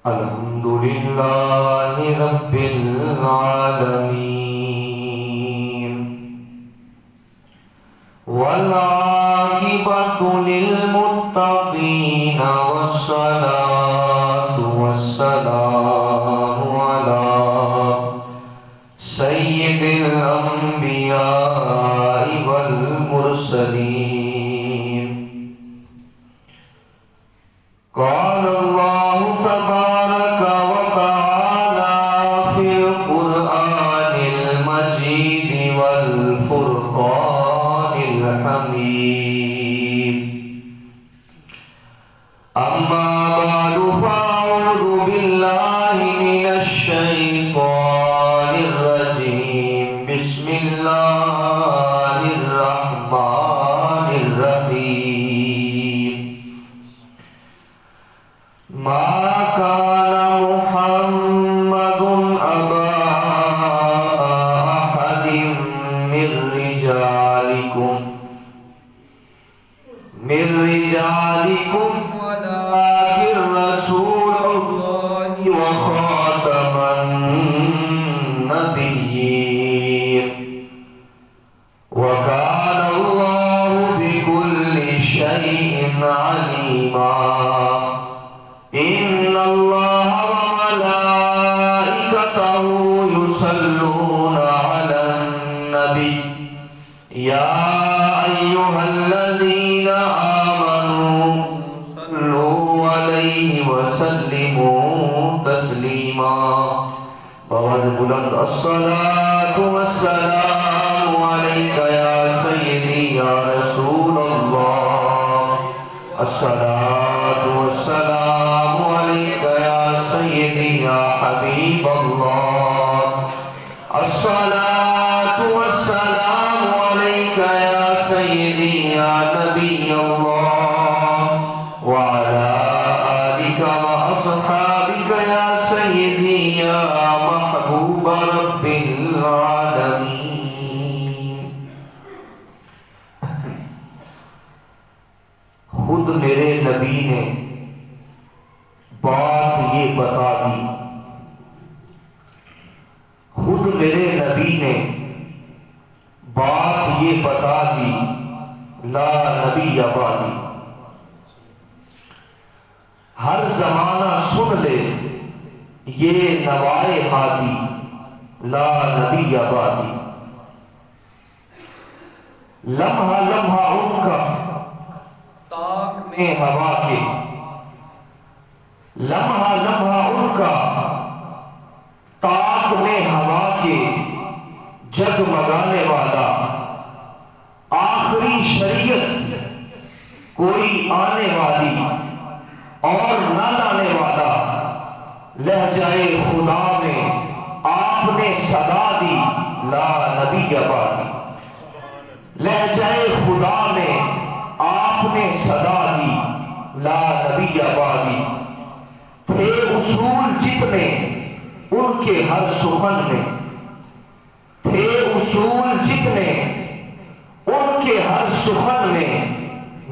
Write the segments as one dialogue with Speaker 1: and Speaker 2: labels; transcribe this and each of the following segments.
Speaker 1: الحمد لله رب العالمين والعاقبة للمتقين والصلاة والسلام على سيد الأنبياء والمرسلين. قال الله تبارك وتعالى في القرآن المجيد والفرقان الحميد. أما بعد فأعوذ بالله من الشيطان الرجيم. بسم الله الرحمن الرحيم. ما كان محمد أبا أحد من رجالكم ولكن رسول الله وخاتم النبيين وكان الله بكل شيء عليما. إن الله وملائكته يصلون على النبي يا أيها الذين آمنوا صلوا عليه وسلموا تسليما. بغض بلند الصلاة والسلام عليك يا سيدي يا رسول الله. الصلاة والسلام عليك يا سيدي يا حبيب الله. الصلاة والسلام عليك يا سيدي يا نبي الله وعلى آلك وأصحابك يا سيدي يا محبوب رب العالمين. خود میرے نبی نے بات یہ بتا دی. خود میرے نبی نے بات یہ بتا دی. لا نبی آبادی. ہر زمانہ سن لے یہ نوائے ہادی. لا نبی آبادی. لمحہ لمحہ ان کا طاق میں ہوا کے. لمحہ لمحہ ان کا طاق میں ہوا کے جگمگانے والا. آخری شریعت کوئی آنے والی اور نہ لانے والا. لہجۂ خدا میں آپ نے صدا دی. لا نبی آبادی. لہجۂ خدا میں آپ نے صدا دی. لا نبی آبادی. تھے اصول جتنے ان کے ہر سخن میں. تھے اصول جتنے ان کے ہر سخن میں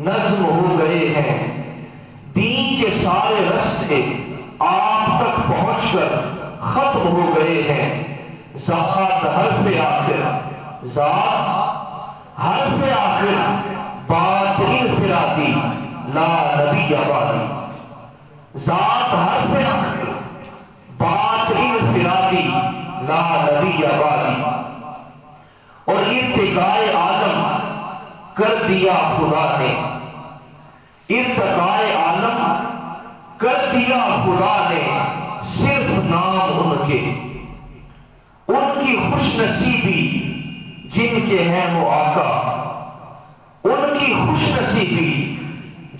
Speaker 1: نظم ہو گئے ہیں. دین کے سارے رستے آپ تک پہنچ کر ختم ہو گئے ہیں. ذات حرف آخر. ذات حرف آخر بات انفرادی. لا نبی آبادی. ذات حرف آخر بات انفرادی. لا نبی آبادی. اور ارتقائے عالم کر دیا خدا نے. ارتقائے عالم کر دیا خدا نے صرف نام ان کے. ان کی خوش نصیبی جن کے ہیں وہ آقا. ان کی خوش نصیبی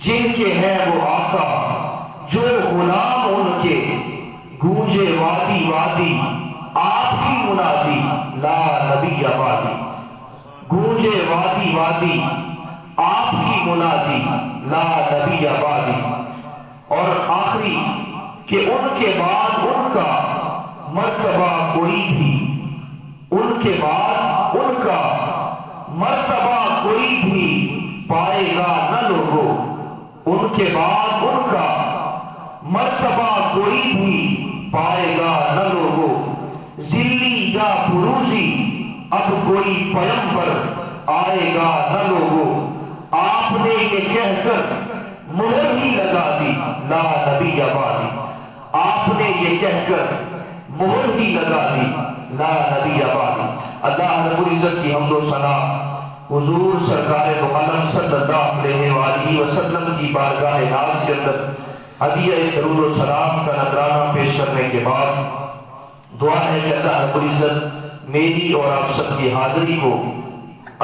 Speaker 1: جن کے ہیں وہ آقا. جو غلام ان کے گونجے وادی وادی آپ کی منادی. لا نبی آبادی. گونجے وادی وادی آپ کی منادی. لا نبی آبادی. اور آخری کہ ان کے بعد ان کا مرتبہ کوئی بھی. ان کے بعد ان کا مرتبہ کوئی بھی پائے گا نہ لوگو. ان کے بعد ان کا مرتبہ کوئی بھی پائے گا نہ لوگو، ذلی یا بروزی اب کوئی پیغمبر آئے گا نہ لوگو۔ آپ نے یہ کہہ کر مہر ہی لگا دی لا نبی آبادی، آپ نے یہ کہہ کر مہر ہی لگا دی لا نبی آبادی۔ اللہ رب العزت کی حمد و ثنا حضور سرکار دو عالم صلی اللہ علیہ وآلہ وسلم کی بارگاہ ناز کے اندر ہدیہ درود و سلام کا نذرانہ پیش کرنے کے بعد دعا ہے کہ اللہ رب العزت میری اور آپ سب کی حاضری کو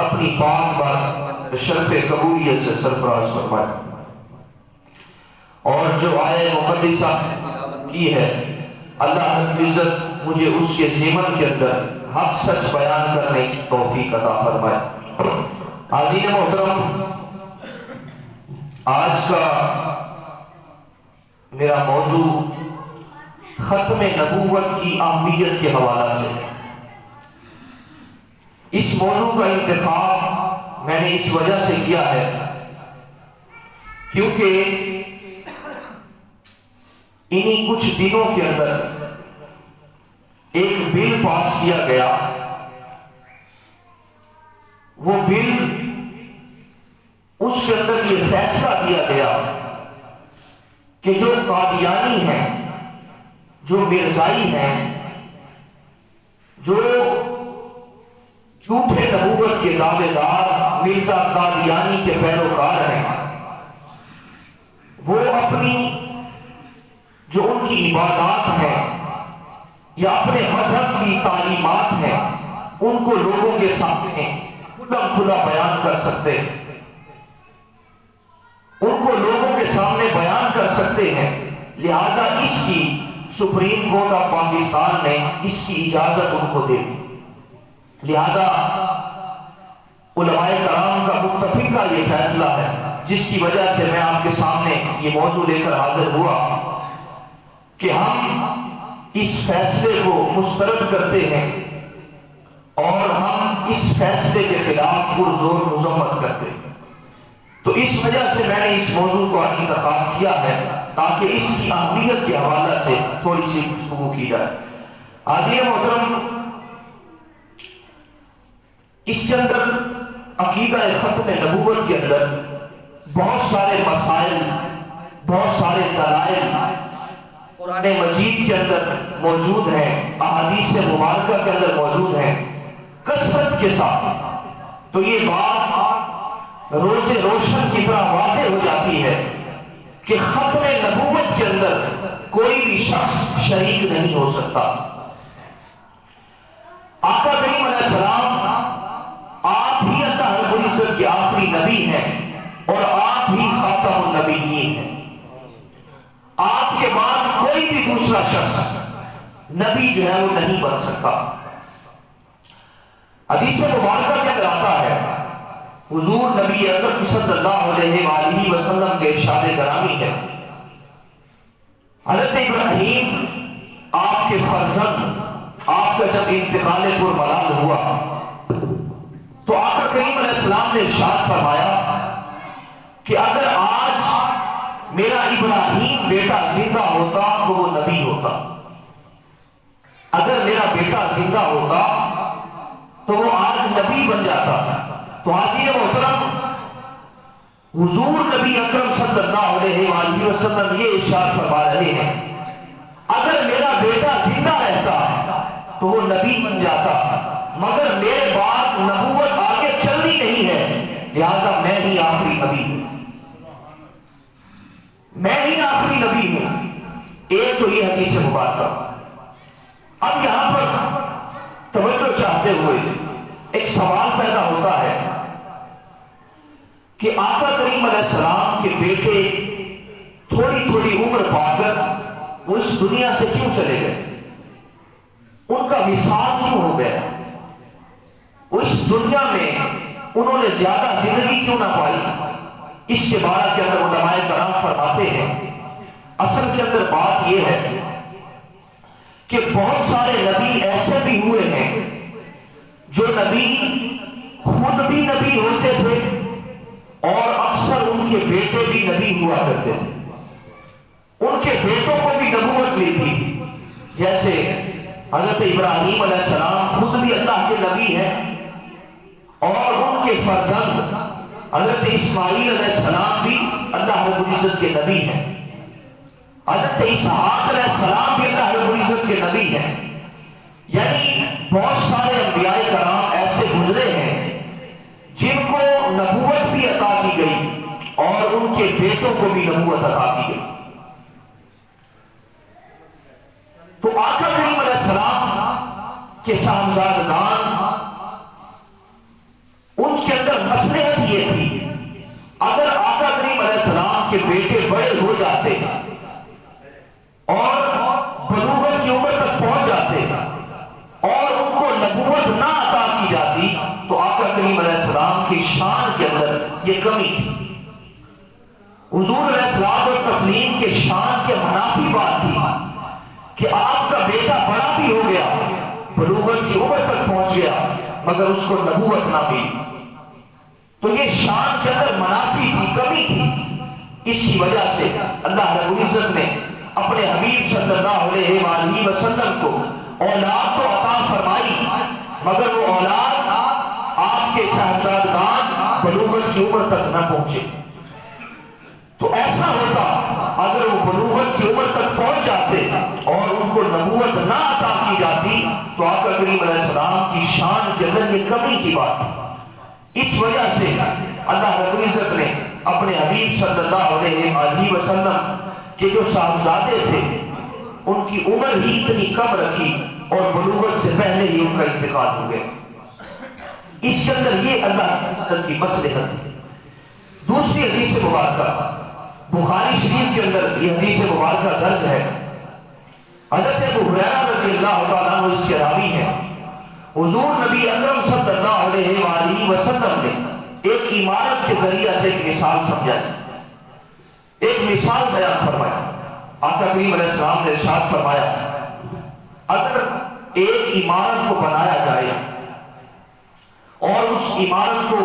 Speaker 1: اپنی پاک بات شرف قبولیت سے سرفراز فرمائے، اور جو آیہ مقدسہ تلاوت کی ہے اللہ رب العزت مجھے اس کے ضمن کے اندر حق سچ بیان کرنے کی توفیق عطا فرمائے۔ حاضرین محترم، آج کا میرا موضوع ختم نبوت کی اہمیت کے حوالہ سے ہے۔ اس موضوع کا انتخاب میں نے اس وجہ سے کیا ہے کیونکہ انہی کچھ دنوں کے اندر ایک بل پاس کیا گیا۔ وہ بل، اس کے اندر یہ فیصلہ دیا گیا کہ جو قادیانی ہیں، جو مرزائی ہیں، جو جھوٹے نبوت کے دعوے دار مرزا قادیانی کے پیروکار ہیں، وہ اپنی جو ان کی عبادات ہیں یا اپنے مذہب کی تعلیمات ہیں ان کو لوگوں کے سامنے کھلا کھلا بیان کر سکتے ہیں، ان کو لوگوں کے سامنے بیان کر سکتے ہیں۔ لہذا اس کی سپریم کورٹ آف پاکستان نے اس کی اجازت ان کو دے دی۔ لہذا علماء کرام کا متفقہ یہ فیصلہ ہے، جس کی وجہ سے میں آپ کے سامنے یہ موضوع لے کر حاضر ہوا کہ ہم اس فیصلے کو مسترد کرتے ہیں اور ہم اس فیصلے کے خلاف پرزور مذمت کرتے ہیں۔ تو اس وجہ سے میں نے اس موضوع کو انتخاب کیا ہے تاکہ اس کی اہمیت کے حوالہ سے تھوڑی سی گفتگو کی جائے۔ حاضرین محترم، اس کے اندر عقیدہ ختم نبوت کے اندر بہت سارے مسائل، بہت سارے دلائل قرآن مجید کے اندر موجود ہیں، احادیث مبارکہ کے اندر موجود ہیں کثرت کے ساتھ۔ تو یہ بات روز روشن کی طرح واضح ہو جاتی ہے کہ ختم نبوت کے اندر کوئی بھی شخص شریک نہیں ہو سکتا۔ آقا کریم علیہ السلام آپ ہی اللہ رب العزت کے آخری نبی ہیں اور آپ ہی خاتم النبیین ہیں۔ آپ کے بعد کوئی بھی دوسرا شخص نبی جو ہے وہ نہیں بن سکتا۔ حدیث مبارکہ کے اندر آتا ہے، حضور نبی اکرم صلی اللہ علیہ وآلہ وسلم کے ارشاد گرامی ہے، حضرت ابراہیم آپ کے فرزند، آپ کا جب انتقال پرملال ہوا تو آقا کریم علیہ السلام نے ارشاد فرمایا کہ اگر آج میرا ابراہیم بیٹا زندہ ہوتا تو وہ نبی ہوتا، اگر میرا بیٹا زندہ ہوتا تو وہ آج نبی بن جاتا۔ تو حاضرین محترم، حضور نبی اکرم صلی اللہ علیہ وآلہ وسلم یہ ارشاد فرما رہے ہیں اگر میرا بیٹا زندہ رہتا تو وہ نبی بن جاتا، مگر میرے بعد نبوت آگے چلنی نہیں ہے، لہذا میں ہی آخری نبی ہوں، میں ہی آخری نبی ہوں۔ ایک تو یہ حدیث مبارکہ۔ اب یہاں پر توجہ چاہتے ہوئے ایک سوال پیدا ہوتا ہے کہ آقا کریم علیہ السلام کے بیٹے تھوڑی تھوڑی عمر پا کر وہ اس دنیا سے کیوں چلے گئے؟ ان کا وصال کیوں ہو گیا؟ وہ اس دنیا میں انہوں نے زیادہ زندگی کیوں نہ پائی؟ اس کے بارے کے اندر علماء کرام فرماتے ہیں اصل کے اندر بات یہ ہے کہ بہت سارے نبی ایسے بھی ہوئے ہیں جو نبی خود بھی نبی ہوتے تھے اور اکثر ان کے بیٹے بھی نبی ہوا کرتے تھے، ان کے بیٹوں کو بھی نبوت ملی تھی، جیسے حضرت ابراہیم علیہ السلام خود بھی اللہ کے نبی ہیں، اور ان کے فرزند حضرت اسماعیل علیہ السلام بھی اللہ رب العزت کے نبی ہیں، حضرت اسحاق علیہ السلام بھی اللہ رب العزت کے نبی ہیں۔ یعنی بہت سارے انبیاء کرام ایسے گزرے ہیں جن کو نبوت بھی عطا کی گئی اور ان کے بیٹوں کو بھی نبوت عطا کی گئی۔ تو آقا کریم علیہ السلام کے صاحبزادگان، ان کے اندر مصلحت یہ تھی، اگر آقا کریم علیہ السلام کے بیٹے بڑے ہو جاتے اور بلوغت کی عمر تک پہنچ جاتے اور ان کو نبوت نہ عطا کی جاتی تو آقا کریم علیہ السلام کی شان کے اندر یہ کمی تھی۔ حضور علیہ السلام اور تسلیم کے شان کے منافی بات تھی کہ آپ کا بیٹا بڑا بھی ہو گیا، بلوغت کی عمر تک پہنچ گیا، مگر اس کو نبوت نہ ملی، تو یہ شان کے اندر منافی تھی، کمی تھی۔ اس کی وجہ سے اللہ رب العزت نے اپنے حبیب صلی اللہ علیہ وآلہ وسلم کو اولاد تو عطا فرمائی، مگر وہ اولاد آپ کے صاحبزادگان بلوغت کی عمر تک نہ پہنچے۔ تو ایسا ہوتا اگر وہ بلوغت کی عمر تک پہنچ جاتے اور ان کو نبوت نہ عطا کی جاتی تو آقا کریم علیہ السلام کی شان کے اندر یہ کمی کی بات ہے۔ اس وجہ سے اللہ رب العزت نے اپنے حبیب صلی اللہ علیہ وآلہ وسلم کے جو صاحبزادے تھے ان کی عمر ہی اتنی کم رکھی اور بلوغت سے پہلے ہی ان کا انتقال ہو گیا۔ اس کے اندر یہ اللہ رب العزت کی مصلحت ہے۔ دوسری حدیث مبارکہ بخاری شریف کے اندر یہ حدیث مبارکہ درج ہے، حضرت ابو ہریرہ رضی اللہ تعالیٰ عنہ اس کے راوی ہیں، حضور نبی اکرم صلی اللہ علیہ وآلہ وسلم نے ایک عمارت کے ذریعہ سے ایک مثال سمجھائی، ایک مثال بیان فرمایا۔ آقا کریم علیہ السلام نے ارشاد فرمایا، اگر ایک عمارت کو بنایا جائے اور اس عمارت کو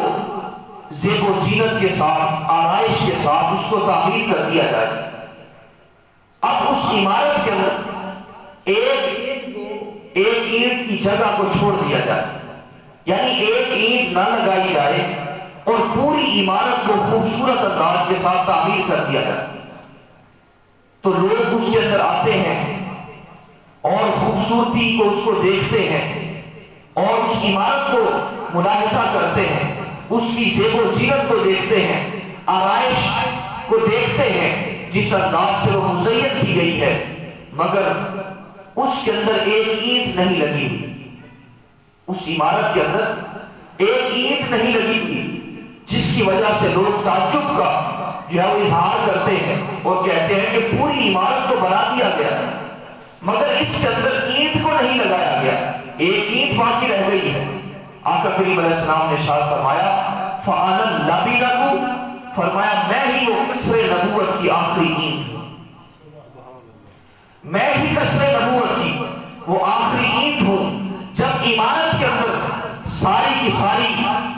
Speaker 1: زیب و زینت کے ساتھ، آرائش کے ساتھ اس کو تعمیر کر دیا جائے، اب اس عمارت کے اندر ایک اینٹ کی جگہ کو چھوڑ دیا جائے، یعنی ایک اینٹ نہ لگائی جائے اور پوری عمارت کو خوبصورت انداز کے ساتھ تعمیر کر دیا جائے، تو لوگ اس کے اندر آتے ہیں اور خوبصورتی کو اس کو دیکھتے ہیں اور اس عمارت کو ملاحظہ کرتے ہیں، اس کی زیب و زینت کو دیکھتے ہیں، آرائش کو دیکھتے ہیں جس انداز سے وہ مزین کی گئی ہے، مگر اس کے اندر ایک اینٹ نہیں لگی ہوئی، اس عمارت کے اندر ایک اینٹ نہیں لگی ہوئی، جس کی وجہ سے لوگ تعجب کا جو ہے وہ اظہار کرتے ہیں اور کہتے ہیں کہ پوری عمارت کو بنا دیا گیا مگر اس کے اندر اینٹ کو نہیں لگایا گیا، ایک اینٹ باقی رہ گئی ہے۔ آقا کریم علیہ السلام نے ارشاد فرمایا فَأَنَا اللَّبِنَةُ، فرمایا میں ہی وہ قصر نبوت کی آخری اینٹ ہوں، میں ہی قصر نبوت کی وہ آخری اینٹ ہوں۔ جب عمارت کے اندر ساری کی ساری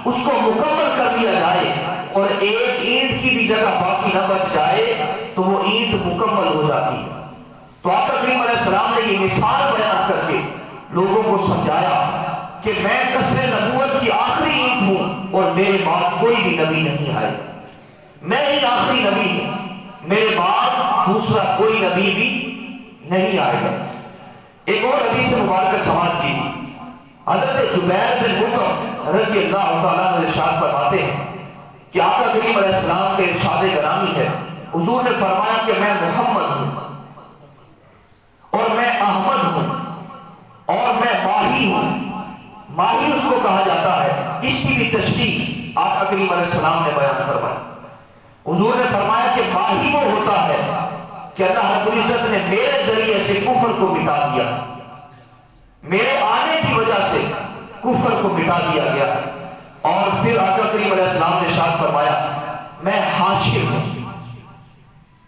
Speaker 1: اس کو مکمل کر دیا جائے اور ایک اینٹ کی بھی جگہ باقی نہ بچ جائے تو وہ اینٹ مکمل ہو جاتی ہے۔ تو آقا کریم علیہ السلام نے یہ مثال بیان کر کے لوگوں کو سمجھایا کہ میں قصر نبوت کی آخری اینٹ ہوں اور میرے بعد کوئی بھی نبی نہیں آئے، میں ہی آخری نبی ہوں، میرے بعد دوسرا کوئی نبی بھی نہیں آئے گا۔ ایک اور حدیث مبارکہ سماعت کی، حضرت جبیر بن مطعم رضی اللہ تعالیٰ عنہ ارشاد فرماتے ہیں کہ آقا کریم علیہ السلام کے ارشاد گرامی ہے، حضور نے فرمایا کہ میں محمد ہوں اور میں احمد ہوں اور میں ماہی ہوں۔ ماہی اس کو کہا جاتا ہے، اس کی بھی تشریح آقا کریم علیہ السلام نے بیان فرمائی۔ حضور نے فرمایا کہ ماہی وہ ہوتا ہے کہ اللہ رب العزت نے میرے ذریعے سے کفر کو مٹا دیا، میرے آنے کی وجہ سے کفر کو مٹا دیا گیا۔ اور پھر آقا کریم علیہ السلام نے ارشاد فرمایا میں حاشر ہوں۔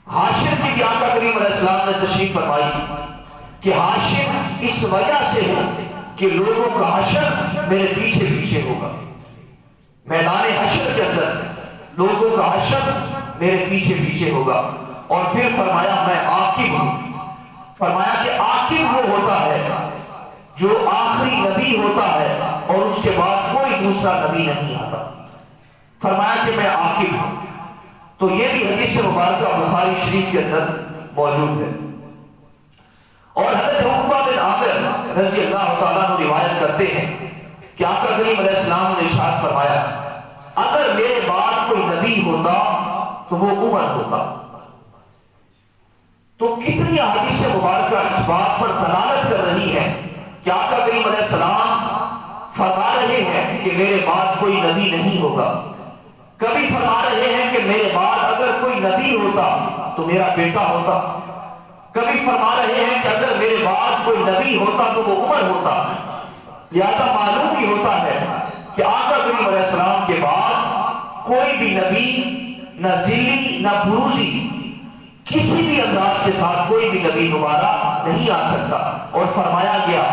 Speaker 1: حاشر کی بھی آقا کریم علیہ السلام نے تشریح فرمائی کہ حاشر اس وجہ سے ہوں کہ لوگوں کا حشر میرے پیچھے پیچھے ہوگا، میدان حشر کے اندر لوگوں کا حشر میرے پیچھے پیچھے ہوگا. اور پھر فرمایا میں عاقب ہوں. فرمایا کہ عاقب وہ ہوتا ہے جو آخری نبی ہوتا ہے اور اس کے بعد کوئی دوسرا نبی نہیں آتا. فرمایا کہ میں عاقب ہوں. تو یہ بھی حدیث مبارکہ بخاری شریف کے اندر موجود ہے. اور حضرت عقبہ بن عامر رضی اللہ تعالیٰ عنہ روایت کرتے ہیں کہ آقا کریم علیہ السلام نے ارشاد فرمایا اگر میرے بعد کوئی نبی ہوتا تو وہ عمر ہوتا. تو کتنی احادیث مبارکہ اس بات پر دلالت کر رہی ہے کہ آقا کریم علیہ السلام فرما رہے ہیں کہ میرے بعد کوئی نبی نہیں ہوگا. کبھی فرما رہے ہیں کہ میرے بعد اگر کوئی نبی ہوتا تو میرا بیٹا ہوتا. کبھی فرما رہے ہیں کہ اگر میرے بعد کوئی نبی ہوتا تو وہ عمر ہوتا. لہذا معلوم بھی ہوتا ہے کہ آقا کریم علیہ السلام کے بعد کوئی بھی نبی نہ ذلی نہ بروزی کسی بھی انداز کے ساتھ کوئی بھی نبی دوبارہ نہیں آ سکتا. اور فرمایا گیا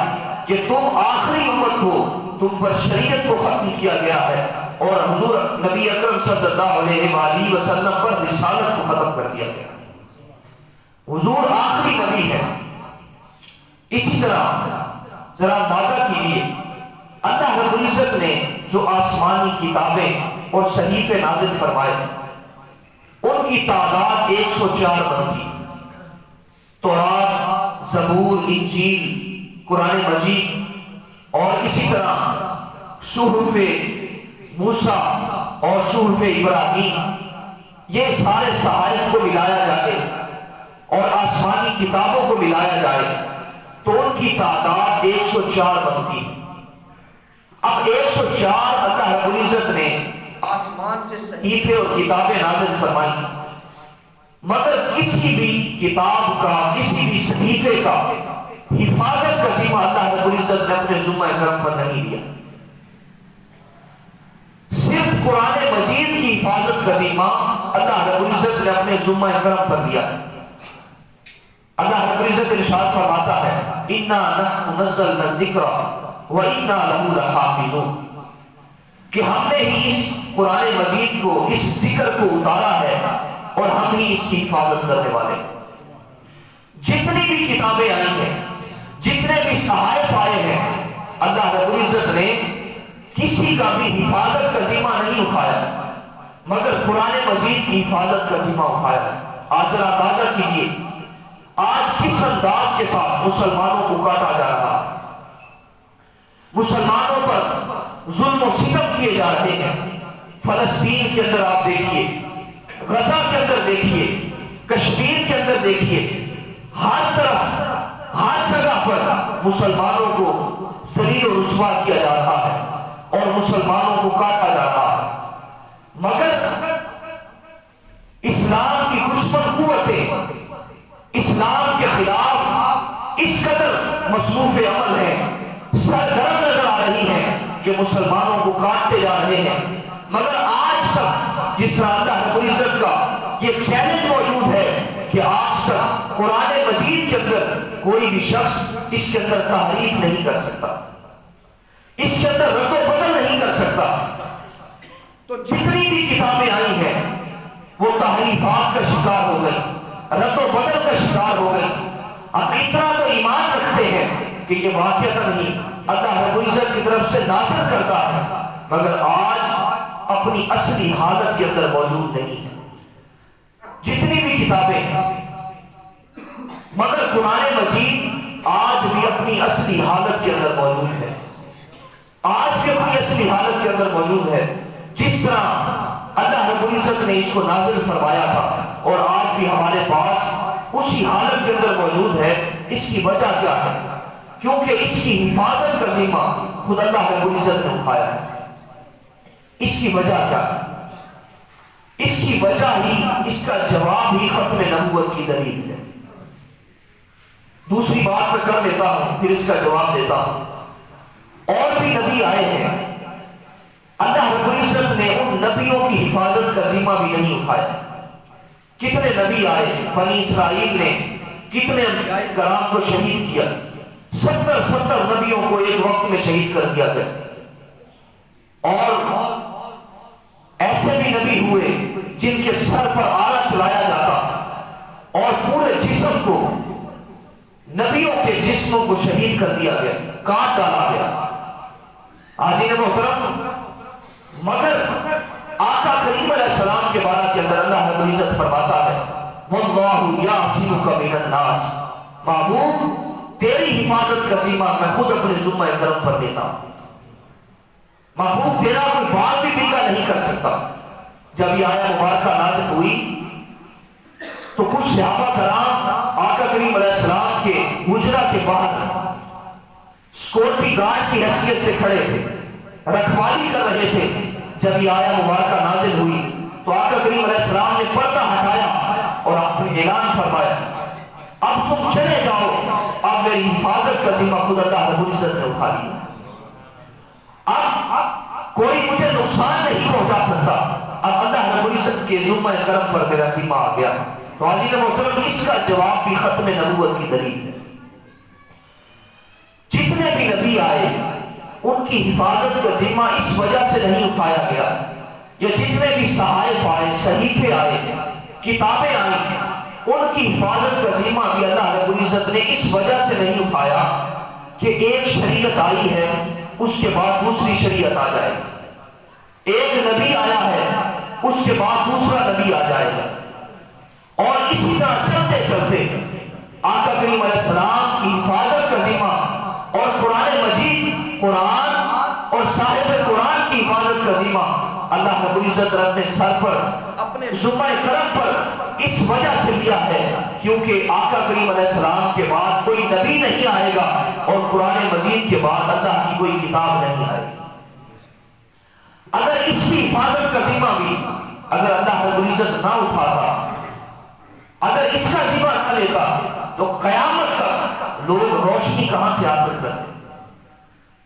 Speaker 1: کہ تم آخری امت ہو, تم پر شریعت کو ختم کیا گیا ہے اور حضور نبی اکرم صلی اللہ علیہ وآلہ وسلم پر رسالت کو ختم کر دیا گیا. حضور آخری نبی ہے. اسی طرح ذرا اندازہ کیجئے اللہ رب العزت نے جو آسمانی کتابیں اور صحیفے نازل فرمائے ان کی تعداد 104 بنتی. تورات, زبور, انجیل, قرآن مجید اور اسی طرح صحف موسیٰ اور صحف ابراہیم, یہ سارے صحائف کو ملایا جائے اور آسمانی کتابوں کو ملایا جائے تو ان کی تعداد 104 بنتی. اب 104 اللہ رب العزت نے آسمان سے صحیفے اور کتابیں نازل فرمائی, مگر کسی بھی کتاب کا کسی بھی صحیفے کا حفاظت کا ذمہ اللہ رب العزت نے اپنے ذمہ کرم پر نہیں لیا. صرف قرآن مجید کی حفاظت کا ذمہ اللہ رب العزت نے اپنے ذمہ کرم پر لیا. اللہ رب العزت ارشاد فرماتا ہے اِنَّا نَحْنُ نَزَّلْنَا الذِّكْرَ وَإِنَّا لَهُ لَحَافِظُونَ, کہ ہم نے ہی اس قرآن مجید کو, اس ذکر کو اتارا ہے اور ہم ہی اس کی حفاظت کرنے والے. جتنی بھی کتابیں آئی ہیں, جتنے بھی صحائف آئے ہیں, اللہ رب العزت نے کسی کا بھی حفاظت کا ذمہ نہیں اٹھایا مگر قرآن مجید کی حفاظت کا ذمہ اٹھایا. آج ذرا اندازہ کیجیے آج کس انداز کے ساتھ مسلمانوں کو کاٹا جا رہا ہے, مسلمانوں پر ظلم و ستم کیے جا رہے ہیں. فلسطین کے اندر آپ دیکھیے, غزہ کے اندر دیکھیے, کشمیر کے اندر دیکھیے, ہر طرف ہر جگہ پر مسلمانوں کو ذلیل و رسوا کیا جا رہا ہے اور مسلمانوں کو کاٹا جا رہا ہے. مگر اسلام کی دشمن قوتیں اسلام کے خلاف اس قدر مصروف عمل ہے, سرگرم نظر آ رہی ہے کہ مسلمانوں کو کاٹتے جا رہے ہیں. مگر آج تک جس طرح اللہ رب العزت کا یہ چیلنج موجود ہے کہ آج تک قرآن مجید کے اندر کوئی بھی شخص اس کے اندر تحریف نہیں کر سکتا, اس کے اندر رد و بدل نہیں کر سکتا. تو جتنی بھی کتابیں آئی ہیں وہ تحریفات کا شکار ہو گئی, رد و بدل کا شکار ہو گئی. ہم اتنا تو ایمان رکھتے ہیں کہ یہ واقعہ نہیں اللہ رب العزت کی طرف سے نازل کرتا ہے, مگر آج اپنی اصلی حالت کے اندر موجود نہیں ہے. جتنی بھی کتابیں, مگر قرآن مجید آج بھی اپنی اصلی حالت کے اندر موجود ہے, آج بھی اپنی اصلی حالت کے اندر موجود ہے. جس طرح اللہ رب العزت نے اس کو نازل فرمایا تھا اور آج بھی ہمارے پاس اسی حالت کے اندر موجود ہے. اس کی وجہ کیا ہے؟ کیونکہ اس کی حفاظت کا ذمہ خود اللہ رب العزت نے اٹھایا ہے. اس کی وجہ کیا ہے؟ اس کی وجہ ہی, اس کا جواب ہی ختم نبوت کی دلیل ہے. دوسری بات میں کر لیتا ہوں پھر اس کا جواب دیتا ہوں. اور بھی نبی آئے ہیں, اللہ رب العزت نے ان نبیوں کی حفاظت کا ذمہ بھی نہیں اٹھایا. کتنے نبی آئے, بنی اسرائیل نے کتنے انبیاء کرام کو شہید کیا, 70 نبیوں کو ایک وقت میں شہید کر دیا گیا. اور ایسے بھی نبی ہوئے جن کے سر پر آلہ چلایا جاتا اور پورے جسم کو، نبیوں کے جسموں کو شہید کر دیا گیا، کاٹ ڈالا گیا۔ حاضرین محترم، مگر آقا کریم علیہ السلام کے بارے کے اندر اللہ رب العزت فرماتا ہے واللہ یعصمک من الناس، محبوب تیری حفاظت کا ذمہ میں خود اپنے ذمہ کرم پر دیتا ہوں۔ محبوب تیرا کوئی بال بھی بیگا نہیں کر سکتا۔ جب یہ آیہ مبارکہ نازل ہوئی تو کچھ صحابہ کرام آقا کریم علیہ السلام کے حجرہ کے باہر سیکورٹی گارڈ کی حیثیت سے کھڑے تھے، رکھوالی کر رہے تھے۔ جب یہ آیہ مبارکہ نازل ہوئی تو آقا کریم علیہ السلام نے پردہ ہٹایا اور آپ نے اعلان فرمایا اب تم چلے جاؤ، اب میری حفاظت کا ذمہ خود اللہ رب العزت نے اٹھا لیا، اب کوئی مجھے نقصان نہیں پہنچا سکتا، اب اللہ رب العزت کے ذمہ کرم پر میرا ذمہ آ گیا۔ تو عزیز محترم، اس کا جواب بھی ختم نبوت کی دلیل ہے۔ جتنے بھی نبی آئے ان کی حفاظت کا ذمہ اس وجہ سے نہیں اٹھایا گیا، یا جتنے بھی صحائف آئے، صحیفے آئے، کتابیں آئیں، ان کی حفاظت کا ذمہ بھی اللہ رب العزت نے اس وجہ سے نہیں اٹھایا کہ ایک شریعت آئی ہے اس کے بعد دوسری شریعت آ جائے، ایک نبی آیا ہے اس کے بعد دوسرا نبی آ جائے گا، اور اسی طرح چلتے چلتے آقا کریم علیہ السلام کی حفاظت کا ذمہ اور قرآن مجید، قرآن اور صاحب قرآن کی حفاظت کا ذمہ اللہ رب العزت نے اپنے سر پر، اپنے ذمہ کرم پر اس وجہ سے لیا ہے کیونکہ آقا کریم علیہ السلام کے بعد کوئی نبی نہیں آئے گا اور قرآن مجید کے بعد اللہ کی کوئی کتاب نہیں آئے گی۔ اگر اس کی حفاظت کا ذمہ بھی اگر اللہ رب العزت نہ اٹھاتا، اگر اس کا ذمہ نہ لیتا تو قیامت تک لوگ روشنی کہاں سے حاصل کرتے،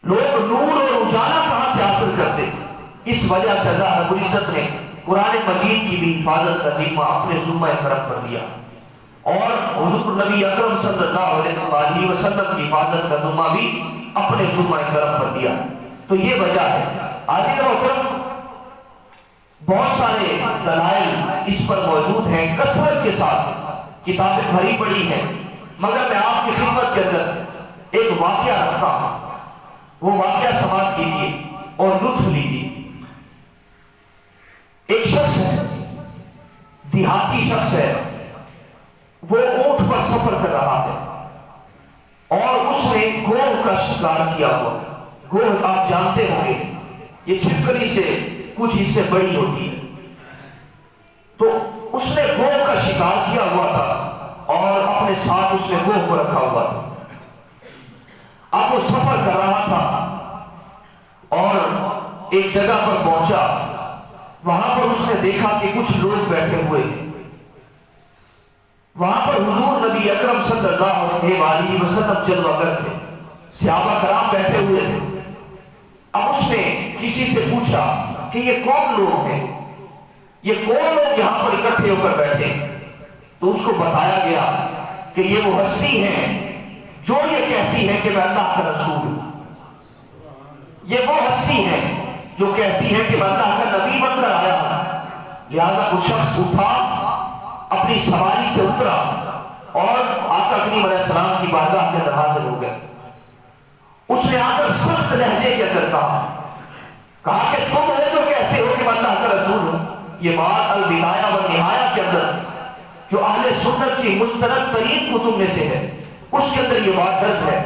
Speaker 1: لوگ نور اور اجالا کہاں سے حاصل کرتے۔ اس وجہ سے اللہ رب العزت نے قرآن مجید کی بھی حفاظت کا ذمہ اپنے ذمہ کرم پر دیا، اور حضور نبی اکرم صلی اللہ علیہ وسلم کی حفاظت کا ذمہ بھی اپنے ذمہ کرم پر دیا۔ تو یہ وجہ ہے۔ عزیز محترم، بہت سارے دلائل اس پر موجود ہیں، کثرت کے ساتھ کتابیں بھری پڑی ہیں، مگر میں آپ کی خدمت کے اندر ایک واقعہ رکھتا ہوں، وہ واقعہ سماعت کیجیے اور لطف لیجیے۔ ایک شخص ہے، دیہاتی شخص ہے، وہ اونٹ پر سفر کر رہا ہے اور اس نے گوہ کا شکار کیا ہوا۔ گوہ آپ جانتے ہوں گے، یہ چھپکلی سے کچھ حصے بڑی ہوتی ہے، تو اس نے گوہ کا شکار کیا ہوا تھا اور اپنے ساتھ اس نے گوہ کو رکھا ہوا تھا۔ اب وہ سفر کر رہا تھا اور ایک جگہ پر پہنچا، وہاں پر اس نے دیکھا کہ کچھ لوگ بیٹھے ہوئے ہیں، وہاں پر حضور نبی اکرم صلی اللہ علیہ وسلم جلوہ گر تھے، صحابہ کرام بیٹھے ہوئے تھے۔ اب اس نے کسی سے پوچھا کہ یہ کون لوگ ہیں، یہ کون لوگ یہاں پر اکٹھے ہو کر بیٹھے ہیں؟ تو اس کو بتایا گیا کہ یہ وہ ہستی ہیں جو یہ کہتی ہے کہ میں اللہ کا رسول ہوں، یہ وہ ہستی ہے جو کہتی ہے کہ میں اللہ کا نبی بن کر آیا ہوں۔ لہذا وہ شخص اٹھا، اپنی سواری سے اترا اور آقا کریم علیہ السلام کی بارگاہ کے اندر حاضر ہو گیا۔ اس نے آ کر سخت لہجے کے اندر کہا کہ تم ہے جو کہتے ہو کہ میں اللہ کا رسول ہوں۔ یہ بات البدایہ والنہایہ کے اندر جو اہل سنت کی مستند ترین کتب میں سے ہے، اس کے اندر یہ بات درج ہے۔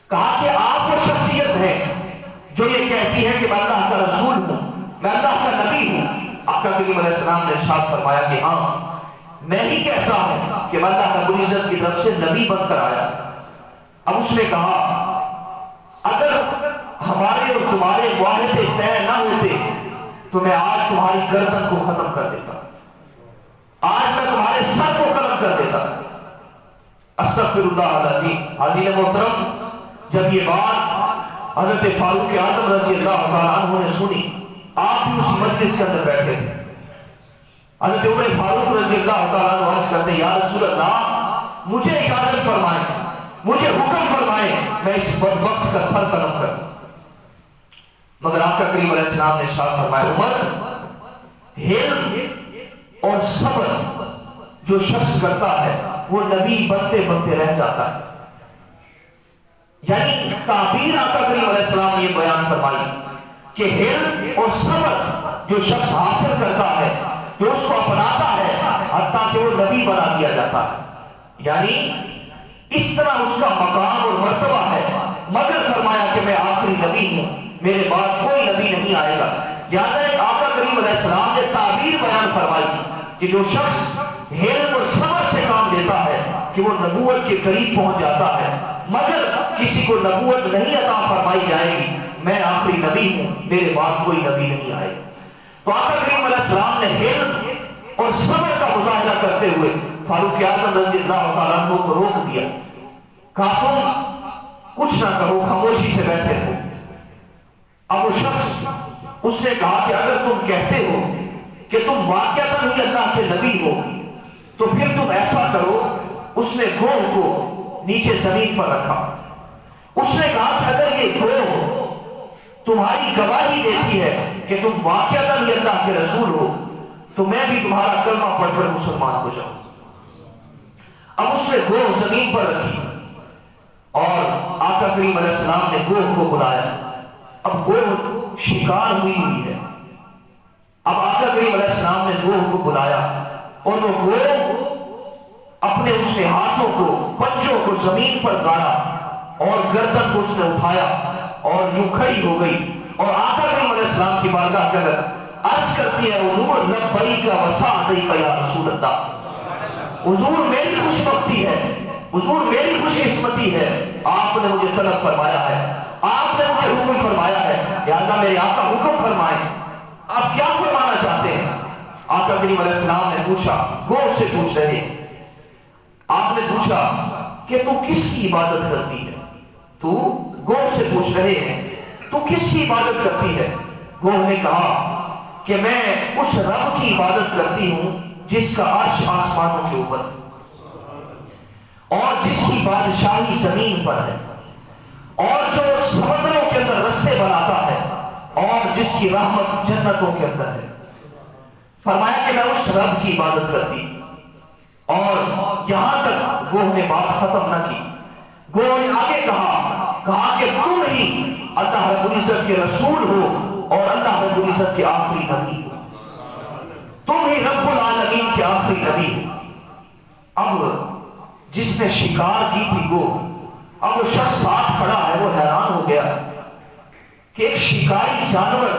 Speaker 1: کہا کہ آپ وہ شخصیت ہے جو یہ کہتی ہے کہ میں اللہ کا رسول ہوں، میں اللہ کا نبی ہوں۔ آقا کریم علیہ السلام نے ارشاد فرمایا کہ ہاں، میں ہی کہتا ہوں کہ میں اللہ رب العزت کی طرف سے نبی بن کر آیا۔ اب اس نے کہا اگر ہمارے اور تمہارے معاہدے طے نہ ہوتے تو میں آج تمہاری گردن کو ختم کر دیتا، آج میں تمہارے سر کو ختم کر دیتا۔ استغفر اللہ العظیم۔ حاضرین محترم، جب یہ بات حضرت فاروق اعظم رضی اللہ تعالیٰ عنہ نے سنی، آپ بھی اس مجلس کے اندر بیٹھے تھے۔ حضرت عمر فاروق رضی اللہ تعالیٰ عنہ عرض کرتے ہیں یا رسول اللہ، مجھے اجازت فرمائیں، مجھے حکم فرمائیں، میں اس بدبخت کا سر قلم کروں۔ مگر آقا کریم علیہ السلام نے ارشاد فرمایا عمر، حلم اور صبر جو شخص کرتا ہے وہ نبی بنتے بنتے رہ جاتا ہے۔ یعنی تعبیر آقا کریم علیہ السلام نے یہ بیان فرمائی کہ حلم اور صبر جو شخص حاصل کرتا ہے، جو اس کو اپناتا ہے، حتیٰ کہ وہ نبی بنا دیا جاتا ہے۔ یعنی اس طرح اس کا مقام اور مرتبہ ہے، مگر فرمایا کہ میں آخری نبی ہوں، میرے بعد کوئی نبی نہیں آئے گا۔ لہٰذا ایک آقا کریم علیہ السلام نے تعبیر بیان فرمائی کہ جو شخص حلم اور صبر سے کام دیتا ہے کہ وہ نبوت کے قریب پہنچ جاتا ہے، مگر کسی کو نبوت نہیں عطا فرمائی جائے گی، میں آخری نبی ہوں، میرے بعد کوئی نبی نہیں آئے گا۔ تو آقا کریم علیہ السلام نے حلم اور صبر کا مظاہرہ کرتے ہوئے فاروق اعظم رضی اللہ تعالیٰ عنہ کو روک دیا، کہا تم کچھ نہ کہو، خاموشی سے بیٹھے ہو۔ اب وہ شخص اس نے کہا کہ اگر تم کہتے ہو کہ تم واقعتاً ہی اللہ کے نبی ہو تو پھر تم ایسا کرو۔ اس نے گروہ کو نیچے زمین پر رکھا۔ اس نے کہا کہ اگر یہ گروہ تمہاری گواہی دیتی ہے کہ تم واقعتاً ہی اللہ کے رسول ہو تو میں بھی تمہارا کلمہ پڑھ کر مسلمان ہو جاؤں۔ اب اس نے گروہ زمین پر رکھی اور آقا کریم علیہ السلام نے گروہ کو بلایا۔ اب گروہ شکار ہوئی ہے۔ اب آقا کریم علیہ السلام نے گروہ کو بلایا اور وہ گروہ اپنے اس نے ہاتھوں کو، پنجوں کو زمین پر گاڑا اور گردن کو اس نے اٹھایا اور یوں کھڑی ہو گئی اور آقا کریم علیہ السلام کی بارگاہ کے اندر عرض کرتی ہے حضور لبیک و سعدیک یا رسول اللہ، حضور میری خوش بختی ہے، حضور میری خوش قسمتی ہے، آپ نے مجھے طلب فرمایا ہے، آپ نے مجھے حکم فرمایا ہے، لہذا میرے آقا حکم فرمائیں، آپ کیا فرمانا چاہتے ہیں؟ آقا کریم علیہ السلام نے پوچھا، غور سے پوچھ رہے ہیں، آپ نے پوچھا کہ تو کس کی عبادت کرتی ہے؟ تو غور سے پوچھ رہے ہیں تو کس کی عبادت کرتی ہے؟ غور نے کہا کہ میں اس رب کی عبادت کرتی ہوں جس کا عرش آسمانوں کے اوپر اور جس کی بادشاہی زمین پر ہے اور جو سمندروں کے اندر رستے بناتا ہے اور جس کی رحمت جنتوں کے اندر ہے۔ فرمایا کہ میں اس رب کی عبادت کرتی ہوں۔ اور یہاں تک گوہ نے بات ختم نہ کی، گوہ نے آگے کہا کہ تم ہی اللہ رب العزت کے رسول ہو اور اللہ رب العزت کے آخری نبی ہو، تم ہی رب العالمین کے آخری نبی ہو۔ اب جس نے شکار کی تھی گوہ، اب وہ شخص ساتھ کھڑا ہے، وہ حیران ہو گیا کہ ایک شکاری جانور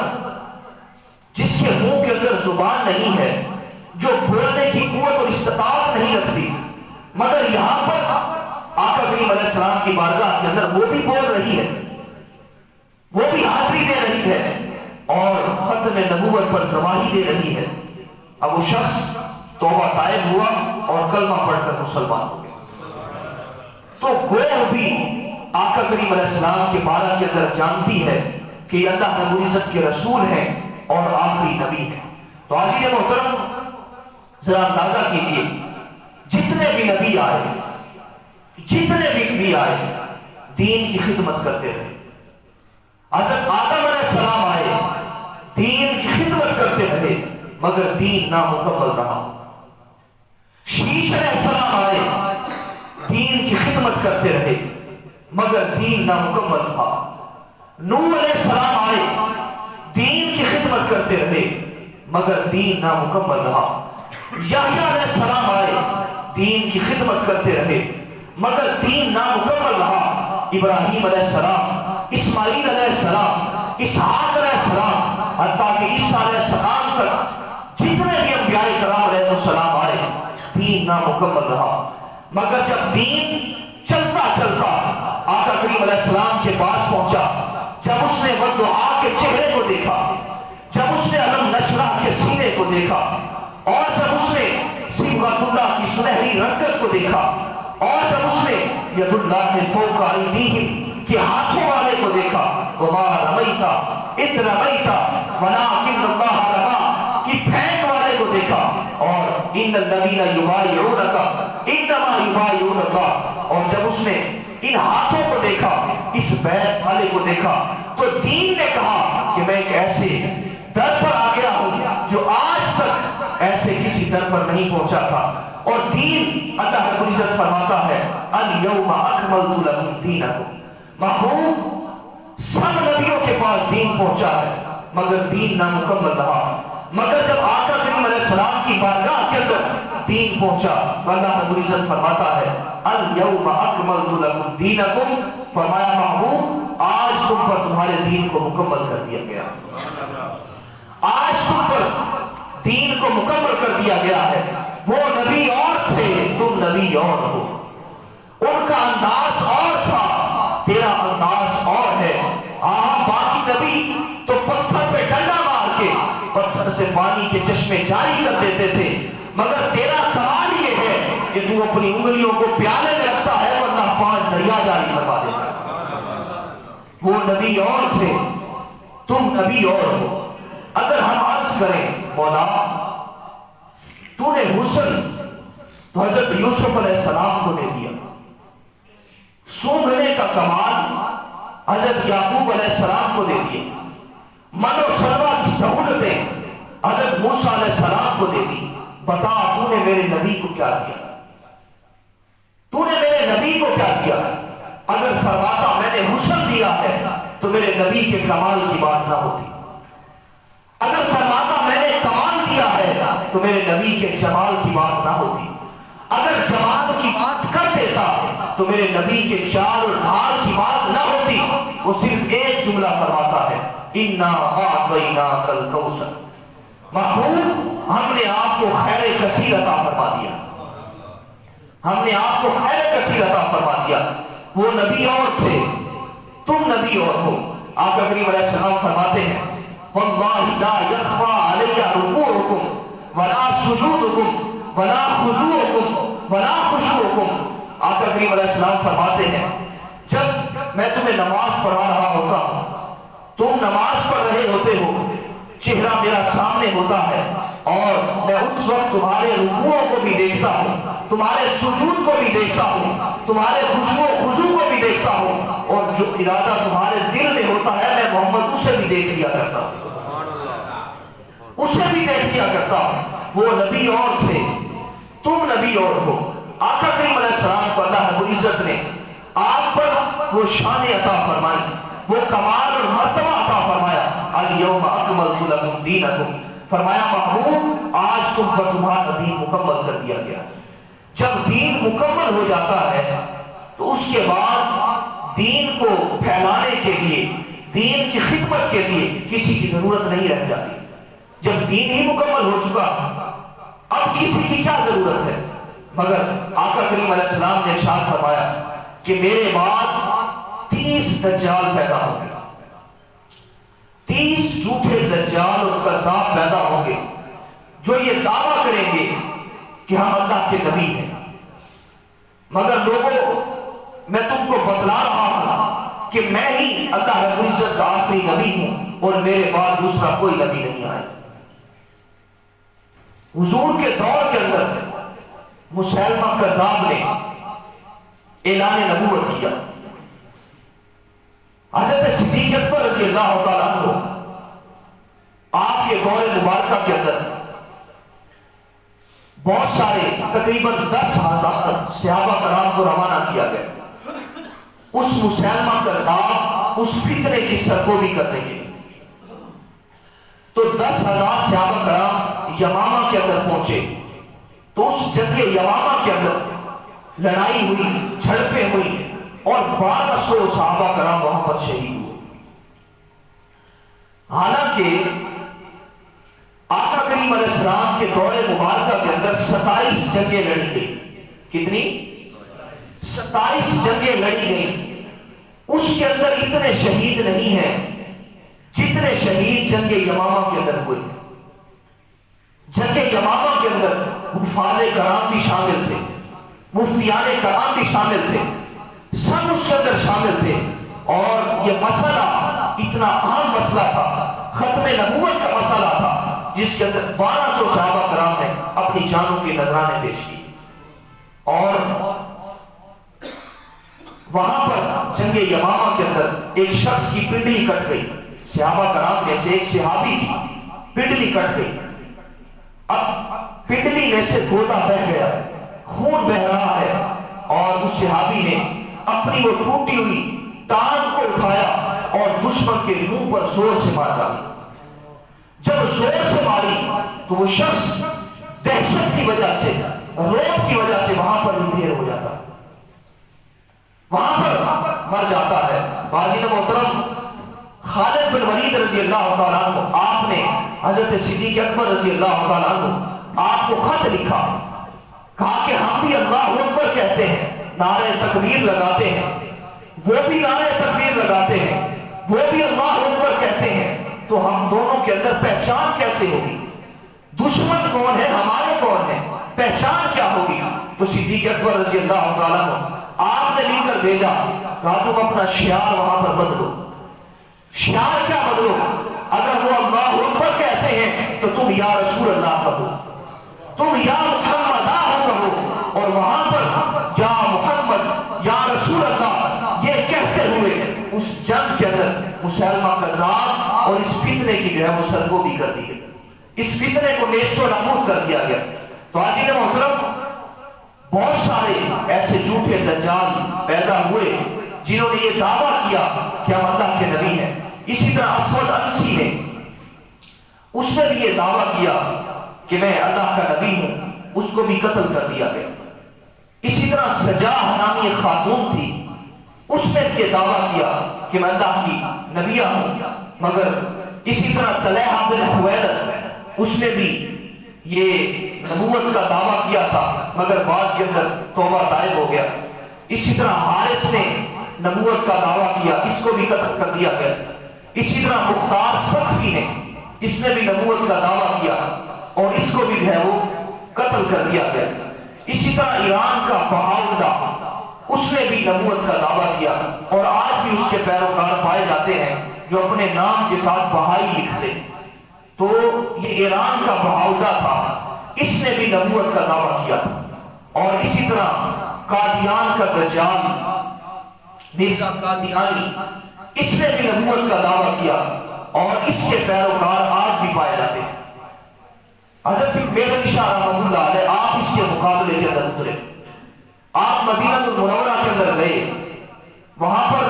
Speaker 1: جس کے منہ کے اندر زبان نہیں ہے، جو بولنے کی قوت اور استطاعت نہیں رکھتی، مگر یہاں پر آقا کریم علیہ السلام کی بارگاہ کے اندر وہ بھی بول رہی ہے، وہ بھی حاضری دے رہی ہے اور ختم نبوت پر گواہی دے رہی ہے۔ اب وہ شخص توبہ طائب ہوا اور کلمہ پڑھ کر مسلمان ہو گیا۔ تو گوہ بھی آقا کریم علیہ السلام کے بارے کے اندر جانتی ہے کہ یہ اللہ رب العزت کے رسول ہیں اور آخری نبی ہیں۔ تو عزیز محترم ذرا اندازہ کیجئے، جتنے بھی نبی آئے، جتنے بھی نبی آئے دین کی خدمت کرتے رہے۔ حضرت آدم علیہ السلام آئے، دین کی خدمت کرتے رہے، مگر دین نامکمل رہا۔ شیش علیہ السلام آئے، دین کی خدمت کرتے رہے، مگر دین نامکمل رہا۔ نوح علیہ السلام آئے، دین کی خدمت کرتے رہے، مگر دین نامکمل رہا۔ یحییٰ علیہ السلام آئے، دین کی خدمت کرتے رہے، مگر دین نامکمل رہا۔ ابراہیم علیہ السلام، اسماعیل علیہ السلام، اسحاق علیہ السلام، حتیٰ کہ عیسیٰ علیہ السلام تک جتنے بھی انبیاء کرام علیہ السلام آئے، دین نامکمل رہا۔ مگر جب دین چلتا چلتا آقا کریم علیہ السلام کے پاس پہنچا، جب اس نے والدعا کے چہرے کو دیکھا، جب اس نے علم نشرہ کے سینے کو دیکھا، اور جب اس نے صبغۃ اللہ کی سنہری رنگت کو دیکھا، اور جب اس نے ید اللہ فوق ایدیہم کے ہاتھوں والے کو دیکھا، وما رمیت اذ رمیت ولکن اللہ رمی کی پھینک والے والے کو دیکھا اور ان الذین یبایعونک انما یبایعون اللہ، اور جب اس نے ان ہاتھوں کو دیکھا، اس بیعت والے کو دیکھا، تو دین نے کہا کہ میں ایک ایسے در پر آ گیا ہوں جو آج تک ایسے کسی در پر نہیں پہنچا تھا۔ اور دین اللہ رب العزت فرماتا ہے الیوم اکملت لکم دینکم، محبوب سب نبیوں کے پاس دین پہنچا ہے مگر دین نامکمل رہا، مگر جب آقا کریم علیہ السلام کی بارگاہ کے اندر دین پہنچا تو اللہ رب العزت فرماتا ہے الیوم اکملت لکم دینکم، فرمایا محبوب آج تم پر تمہارے دین کو مکمل کر دیا گیا، آج تم پر دین کو مکمل کر دیا گیا ہے۔ وہ نبی اور تھے، تم نبی اور ہو، ان کا انداز اور تھا، تیرا انداز اور ہے۔ باقی نبی تو پتھر پہ ڈنڈا مار کے پتھر سے پانی کے چشمے جاری کر دیتے تھے، مگر تیرا کمال یہ ہے کہ تو اپنی انگلیوں کو پیالے میں رکھتا ہے ورنہ 5 دریا جاری کروا دیتا ہے۔ وہ نبی اور تھے، تم نبی اور ہو۔ اگر ہم عرض کریں مولا تو نے حسن تو حضرت یوسف علیہ السلام کو دے دیا، سونگھنے کا کمال حضرت یعقوب علیہ السلام کو دے دیا، من و سلوہ کی سہولتیں حضرت موسیٰ علیہ السلام کو دے دی، بتا تو نے میرے نبی کو کیا دیا، تو نے میرے نبی کو کیا دیا؟ اگر فرماتا میں نے حسن دیا ہے تو میرے نبی کے کمال کی بات نہ ہوتی، اگر فرماتا میں نے کمال دیا ہے تو میرے نبی کے جمال کی بات نہ ہوتی، اگر جمال کی بات کر دیتا تو میرے نبی کے چال اور ڈھال کی بات نہ ہوتی۔ وہ صرف ایک جملہ فرماتا ہے اِنَّا أَعْطَيْنَاكَ الْكَوْثَرَ، محبوب ہم نے آپ کو خیر کثیر عطا فرما دیا، ہم نے آپ کو خیر کثیر عطا فرما دیا۔ وہ نبی اور تھے، تم نبی اور ہو۔ آقا کریم علیہ السلام فرماتے ہیں وَاللَّهِ لَا يَخْفَى عَلَيَّ رُكُوعُكُمْ وَلَا سُجُودُكُمْ وَلَا خُضُوعُكُمْ وَلَا خُشُوعُكُمْ۔ آقا کریم علیہ السلام فرماتے ہیں جب میں تمہیں نماز پڑھا رہا ہوتا ہوں، تم نماز پڑھ رہے ہوتے ہو، چہرہ میرا سامنے ہوتا ہے اور میں اس وقت تمہارے رکوعوں کو بھی دیکھتا ہوں، تمہارے سجود کو بھی دیکھتا ہوں، تمہارے خشوع و خضوع کو بھی دیکھتا ہوں، اور جو ارادہ تمہارے دل میں ہوتا ہے میں محمد اسے بھی دیکھ لیا کرتا ہوں، اسے بھی دیکھ لیا کرتا ہوں۔ وہ نبی اور تھے، تم نبی اور ہو۔ آقا کریم علیہ السلام کو اللہ رب العزت نے آپ پر وہ شان عطا فرمائی، وہ کمال اور مرتبہ عطا فرمایا الیوم اکملت لکم دینکم، فرمایا محبوب آج تم پر تمہارا دین مکمل کر دیا گیا۔ جب دین مکمل ہو جاتا ہے تو اس کے بعد دین کو پھیلانے کے لیے، دین کی خدمت کے لیے کسی کی ضرورت نہیں رہ جاتی۔ جب دین ہی مکمل ہو چکا اب کسی کی کیا ضرورت ہے؟ مگر آقا کریم علیہ السلام نے ارشاد فرمایا کہ میرے بعد 30 دجال پیدا ہوں گے، 30 جھوٹے دجال اور کذاب پیدا ہوں گے جو یہ دعویٰ کریں گے کہ ہم اللہ کے نبی ہیں، مگر لوگوں میں تم کو بتلا رہا ہوں کہ میں ہی اللہ رب العزت کا آخری نبی ہوں اور میرے بعد دوسرا کوئی نبی نہیں آئے۔ حضور کے دور کے اندر مسیلمہ کذاب نے اعلان نبوت کیا۔ حضرت صدیق اکبر رضی اللہ تعالیٰ عنہ آپ کے دور مبارکہ کے اندر بہت سارے تقریباً 10,000 صحابہ کرام کو روانہ کیا گیا اس مسیلمہ کذاب اس فتنے کی سرکوبی کرنے کے لیے۔ تو 10,000 صحابہ کرام یمامہ کے اندر پہنچے تو اس جنگ یمامہ کے اندر لڑائی ہوئی، جھڑپیں ہوئی اور 1200 صحابہ کرام وہاں پر شہید ہوئے۔ حالانکہ آقا کریم علیہ السلام کے دور مبارکہ کے اندر 27 جنگیں لڑی گئی۔ کتنی؟ 27 جنگیں لڑی گئی۔ اس کے اندر اتنے شہید نہیں ہیں جتنے شہید جنگ یمامہ کے اندر ہوئے۔ جنگ یمامہ کے اندر حفاظ کرام بھی شامل تھے، مفتیان کرام بھی شامل تھے، سب اس کے اندر شامل تھے، اور یہ مسئلہ اتنا اہم مسئلہ تھا، ختم نبوت کا مسئلہ تھا، جس کے اندر 1200 صحابہ کرام نے اپنی جانوں کے نذرانے پیش کی، اور وہاں پر جنگ یمامہ کے اندر ایک شخص کی پنڈلی کٹ گئی، صحابہ کرام میں سے ایک صحابی کی پنڈلی کٹ گئی۔ اب پنڈلی میں سے گوتا بہ گیا، خون بہ رہا ہے، اور اس صحابی نے اپنی وہ ٹوٹی ہوئی ٹانگ کو اٹھایا اور دشمن کے منہ پر زور سے مار ڈالی۔ جب زور سے ماری تو وہ شخص دہشت کی وجہ سے، روب کی وجہ سے وہاں پر ڈھیر ہو جاتا ہے، وہاں پر مر جاتا ہے۔ بازی محترم خالد بن ولید رضی اللہ تعالیٰ عنہ، آپ نے حضرت صدیق اکبر رضی اللہ تعالیٰ عنہ آپ کو خط لکھا، کہا کہ ہم بھی اللہ اکبر کہتے ہیں، نعرہ تکبیر لگاتے ہیں، وہ بھی نعرہ تکبیر لگاتے ہیں، وہ بھی اللہ اکبر کہتے ہیں، تو ہم دونوں کے اندر پہچان کیسے ہوگی؟ دشمن کون ہے، ہمارے کون ہے، پہچان کیا ہوگی؟ تو صدیق اکبر رضی اللہ تعالیٰ عنہ آپ نے لکھ کر بھیجا، کہا تم اپنا شعار وہاں پر بدلو۔ شعار کیا بدلو؟ اگر وہ اللہ اکبر کہتے ہیں تو تم یا رسول اللہ کہو، تم یا محمد کہو، اور وہاں پر یا محمد یا رسول اللہ یہ کہتے ہوئے اس جنگ کے اندر مسلمہ کذاب اور اس فتنے کی جو ہے وہ سرگوبی کر دی گئی، اس فتنے کو نیست و نابود کر دیا گیا۔ تو عزیز محترم، بہت سارے ایسے جھوٹے دجال پیدا ہوئے جنہوں نے یہ دعویٰ کیا کہ ہم اللہ کے نبی ہیں۔ اسی طرح اسود انسی نے، اس نے بھی یہ دعویٰ کیا کہ میں اللہ کا نبی ہوں، اس کو بھی قتل کر دیا گیا۔ اسی طرح سجاح نامی ایک خاتون تھی، اس نے بھی یہ دعویٰ کیا کہ میں اللہ کی نبیہ ہوں، مگر اسی طرح طلحہ بن خویلد، اس نے بھی یہ نبوت کا دعویٰ کیا تھا مگر بعد کے اندر توبہ طائب ہو گیا۔ اسی طرح حارث نے نبوت کا دعویٰ کیا، اس کو بھی قتل کر دیا گیا۔ اسی طرح مختار سقفی نے، اس نے بھی نبوت کا دعویٰ کیا اور اس کو بھی جو ہے وہ قتل کر دیا گیا۔ اسی طرح ایران کا بہاؤلہ، اس نے بھی نبوت کا دعویٰ کیا، اور آج بھی اس کے پیروکار پائے جاتے ہیں جو اپنے نام کے ساتھ بہائی لکھتے۔ تو یہ ایران کا بہاؤلہ تھا، اس نے بھی نبوت کا دعویٰ کیا۔ اور اسی طرح قادیان کا دجال مرزا قادیانی، اس نے بھی نبوت کا دعویٰ کیا اور اس کے پیروکار آج بھی پائے جاتے ہیں۔ حضرت بیگم شاہ رحمۃ اللہ علیہ، آپ اس کے مقابلے کے اندر اترے، آپ مدینہ المنورہ کے اندر گئے، وہاں پر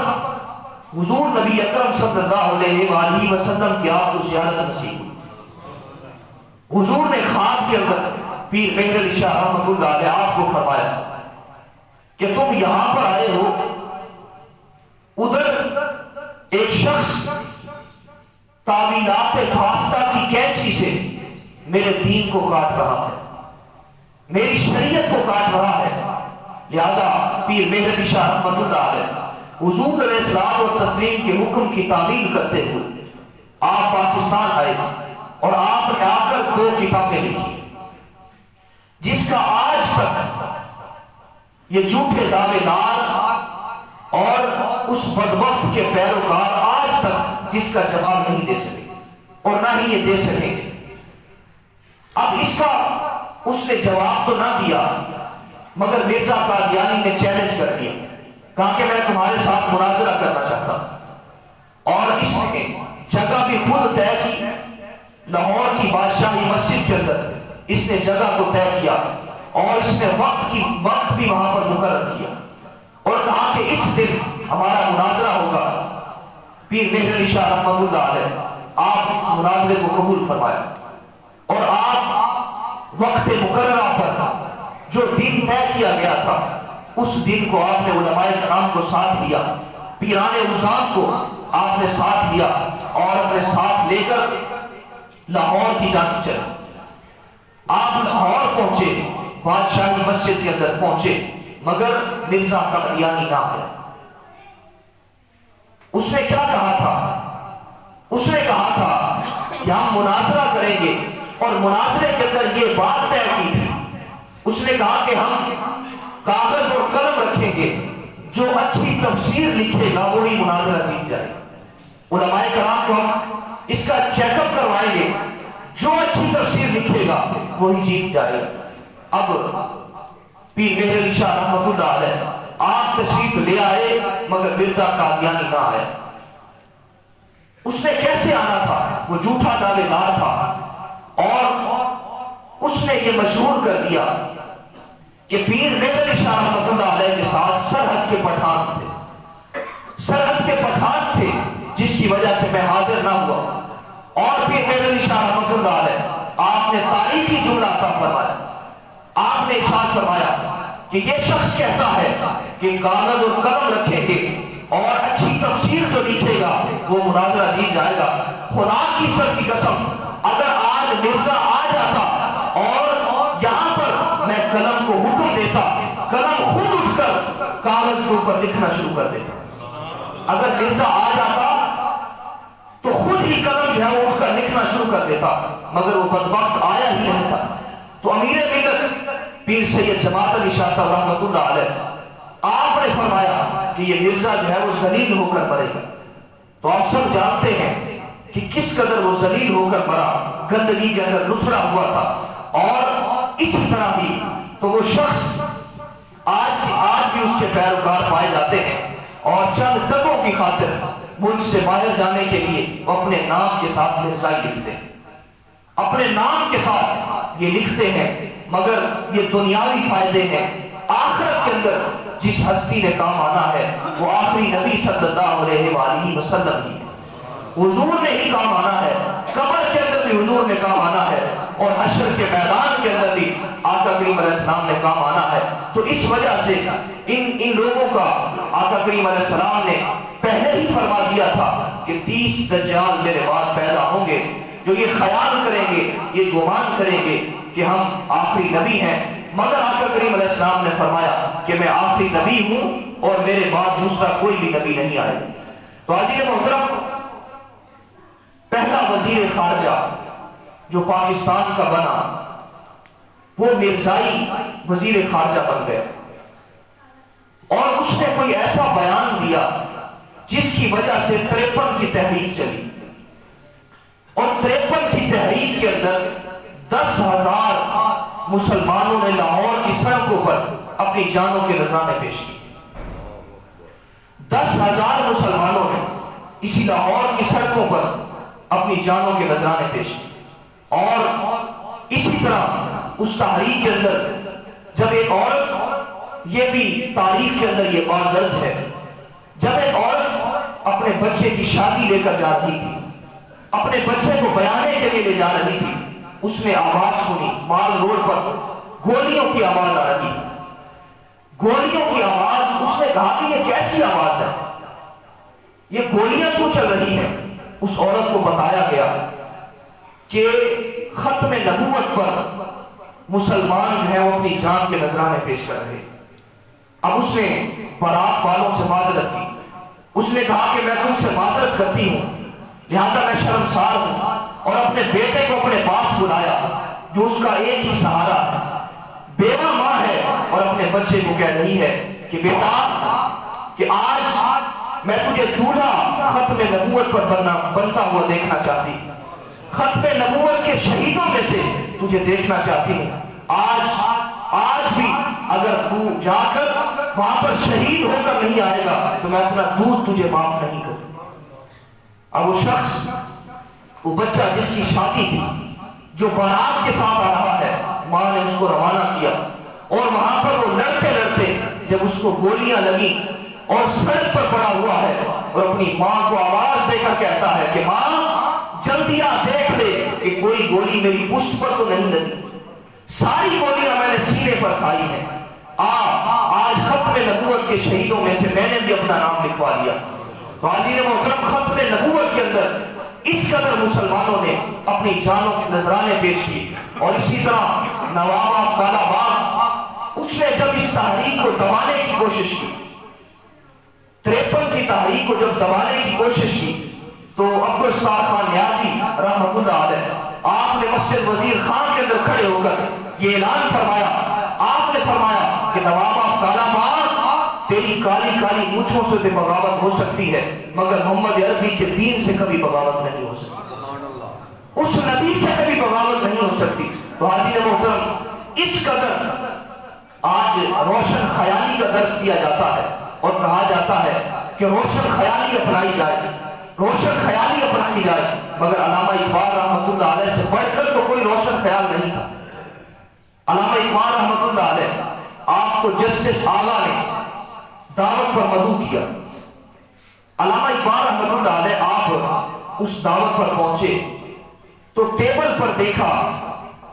Speaker 1: حضور نبی اکرم صلی اللہ علیہ وآلہ وسلم کی آپ کو زیارت نصیب ہوئی۔ حضور نے خواب کے اندر پیر مہر علی شاہ رحمۃ اللہ علیہ آپ کو فرمایا کہ تم یہاں پر آئے ہو، ادھر ایک شخص تعویلات فاسدہ کی کینچی سے میرے دین کو کاٹ رہا ہے، میری شریعت کو کاٹ رہا ہے۔ لہذا پیر مہر علی شاہ رحمۃ اللہ علیہ حضور علیہ الصلوۃ والتسلیم کے حکم کی تعمیل کرتے ہوئے آپ پاکستان آئے اور آپ نے آ کر 2 کتابیں لکھی، جس کا آج تک یہ جھوٹے دعوے دار اور اس بدبخت کے پیروکار آج تک جس کا جواب نہیں دے سکے اور نہ ہی یہ دے سکیں گے۔ اب اس کا اس نے جواب تو نہ دیا، مگر مرزا قادیانی نے چیلنج کر دیا، کہا کہ میں تمہارے ساتھ مناظرہ کرنا چاہتا ہوں، اور اس نے جگہ بھی خود طے کی، لاہور کی بادشاہی مسجد کے اندر اس نے جگہ کو طے کیا اور اس نے وقت بھی وہاں پر مقرر کیا اور کہا کہ اس دن ہمارا مناظرہ ہوگا۔ پیر مہر علی شاہ رحمۃ اللہ علیہ آپ اس مناظرے کو قبول فرمایا اور آپ وقت مقررہ پر جو دن طے کیا گیا تھا اس دن کو آپ نے علماء کرام کو ساتھ لیا، پیران عظام کو آپ نے ساتھ لیا اور اپنے ساتھ لے کر لاہور کی جانب چلے۔ آپ لاہور پہنچے، بادشاہی مسجد کے اندر پہنچے، مگر مرزا قادیانی نہ آیا۔ اس نے کیا کہا تھا؟ اس نے کہا تھا کہ ہم مناظرہ کریں گے اور مناظرے کے اندر یہ بات طے کی تھی، اس نے کہا کہ ہم کاغذ اور قلم رکھیں گے، جو اچھی تفسیر لکھے گا وہی مناظرہ جیت جائے۔ علماء کرام کو ہم اس کا چیک اپ کروائیں گے، جو اچھی تفسیر لکھے گا وہی جیت جائے گا۔ اب پیر مہر علی شاہ رحمۃ اللہ علیہ آپ تشریف لے آئے مگر مرزا قادیانی نہ آئے۔ اس نے کیسے آنا تھا؟ وہ جھوٹا دعوے دار تھا اور اس نے یہ مشہور کر دیا کہ پیر مہر علی شاہ رحمۃ اللہ علیہ کے ساتھ سرحد کے پٹھان تھے، سرحد کے پٹھان تھے جس کی وجہ سے میں حاضر نہ ہوا۔ اور پیر مہر علی شاہ رحمۃ اللہ علیہ آپ نے تاریخی جملہ عطا فرمایا، آپ نے ارشاد فرمایا کہ یہ شخص کہتا ہے کہ کاغذ اور قلم رکھیں گے اور اچھی تفسیر جو لکھے گا وہ مناظرہ دی جائے گا۔ خدا کی سر کی قسم، اگر آج مرزا آ جاتا اور یہاں پر میں قلم کو حکم دیتا، قلم خود اٹھ کر کاغذ کے اوپر لکھنا شروع کر دیتا۔ اگر مرزا آ جاتا تو خود ہی قلم جو ہے وہ اٹھ کر لکھنا شروع کر دیتا، مگر وہ بدبخت آیا ہی نہیں تھا۔ تو امیر ملت پیر سید جماعت علی شاہ صاحب رحمۃ اللہ علیہ آپ نے فرمایا کہ یہ مرزا جو ہے وہ ذلیل ہو کر مرے گا۔ تو آپ سب جانتے ہیں کہ کس قدر وہ ذلیل ہو کر مرا، گندگی کے اندر لتھڑا ہوا تھا۔ اور اسی طرح بھی تو وہ شخص آج بھی اس کے پیروکار پائے جاتے ہیں اور چند ٹکوں کی خاطر ملک سے باہر جانے کے لیے وہ اپنے نام کے ساتھ مرزائی لکھتے ہیں، اپنے نام کے ساتھ یہ لکھتے ہیں، مگر یہ دنیاوی فائدے ہیں۔ آخرت کے اندر جس ہستی نے کام آنا ہے وہ آخری نبی صلی اللہ علیہ وآلہ وسلم ہی حضور نے ہی کام آنا ہے۔ قبر کے اندر بھی حضور نے کام آنا ہے اور حشر کے میدان کے اندر بھی آقا کریم علیہ السلام نے کام آنا ہے۔ تو اس وجہ سے ان لوگوں کا آقا کریم علیہ السلام نے پہلے ہی فرما دیا تھا کہ 30 دجال میرے بعد پیدا ہوں گے جو یہ خیال کریں گے، یہ گمان کریں گے کہ ہم آخری نبی ہیں، مگر آقا کریم علیہ السلام نے فرمایا کہ میں آخری نبی ہوں اور میرے بعد دوسرا کوئی بھی نبی نہیں آئے۔ تو عزیز محترم، پہلا وزیر خارجہ جو پاکستان کا بنا وہ مرزائی وزیر خارجہ بن گئے، اور اس نے کوئی ایسا بیان دیا جس کی وجہ سے 53 کی تحریک چلی، اور 53 کی تحریک کے اندر 10,000 مسلمانوں نے لاہور کی سڑکوں پر اپنی جانوں کے نذرانے پیش کی۔ 10,000 مسلمانوں نے اسی لاہور کی سڑکوں پر اپنی جانوں کے نذرانے پیش کی۔ اور اسی طرح اس تحریک کے اندر جب ایک عورت، یہ بھی تاریخ کے اندر یہ بات درج ہے، جب ایک عورت اپنے بچے کی شادی لے کر جاتی تھی، اپنے بچے کو بیانے کے لیے لے جا رہی تھی، اس نے آواز سنی، مال روڈ پر گولیوں کی آواز آ رہی، گولیوں کی آواز۔ اس نے کہا کہ یہ کیسی آواز ہے، یہ گولیاں کیوں چل رہی ہیں؟ اس عورت کو بتایا گیا کہ ختم نبوت پر مسلمان جو ہے وہ اپنی جان کے نذرانے پیش کر رہے۔ اب اس نے بارات والوں سے معذرت کی، اس نے کہا کہ میں تم سے معذرت کرتی ہوں، لہذا میں شرمسار ہوں، اور اپنے بیٹے کو اپنے پاس بلایا جو اس کا ایک ہی سہارا ہے، بیوہ ماں ہے، اور اپنے بچے کو کہہ رہی ہے کہ بیٹا کہ آج میں تجھے دولہا ختم نبوت پر بنتا ہوا دیکھنا چاہتی، ختم نبوت کے شہیدوں میں سے تجھے دیکھنا چاہتی ہوں۔ آج بھی اگر تو جا کر وہاں پر شہید ہو کر نہیں آئے گا تو میں اپنا دودھ تجھے معاف نہیں کروں۔ اب وہ شخص، وہ بچہ جس کی شادی تھی، جو بارات کے ساتھ آ رہا ہے، ماں نے اس کو روانہ کیا، اور وہاں پر وہ لڑتے لڑتے جب اس کو گولیاں لگی اور سڑک پر پڑا ہوا ہے، اور اپنی ماں کو آواز دے کر کہتا ہے کہ ماں جلدی آ دیکھ لے کہ کوئی گولی میری پشت پر تو نہیں لگی، ساری گولیاں میں نے سینے پر کھائی ہیں، آج ختم نبوت کے شہیدوں میں سے میں نے بھی اپنا نام لکھوا لیا۔ تو عزیز محترم، ختم نبوت کے اندر اس قدر مسلمانوں نے اپنی جانوں کے نذرانے پیش کی۔ اور اسی طرح نواب آف کالا باغ، اس نے جب اس تحریک کو دبانے کی کوشش کی، 53 کی تحریک کو جب دبانے کی کوشش کی، تو عبدالستار خان نیازی رحمۃ اللہ علیہ، آپ نے مسجد وزیر خان کے اندر کھڑے ہو کر یہ اعلان فرمایا، آپ نے فرمایا کہ نواب آف کالا باغ، تیری کالی کالی مونچھوں سے بھی بغاوت ہو سکتی ہے، مگر محمد عربی کے دین سے کبھی بغاوت نہیں ہو سکتی۔ اس نبی سے کبھی بغاوت نہیں ہو سکتی۔ تو حاضرین محترم، اس قدر آج روشن خیالی کا درس دیا جاتا ہے اور کہا جاتا ہے کہ روشن خیالی اپنائی جائے، روشن خیالی اپنائی جائے، مگر علامہ اقبال رحمۃ اللہ علیہ سے بڑھ کر تو کوئی روشن خیال نہیں تھا۔ علامہ اقبال رحمۃ اللہ علیہ، آپ کو جسٹس آغا نے دعوت پر مدعو کیا۔ علامہ اقبال رحمۃ اللہ علیہ آپ اس دعوت پر پہنچے تو ٹیبل پر دیکھا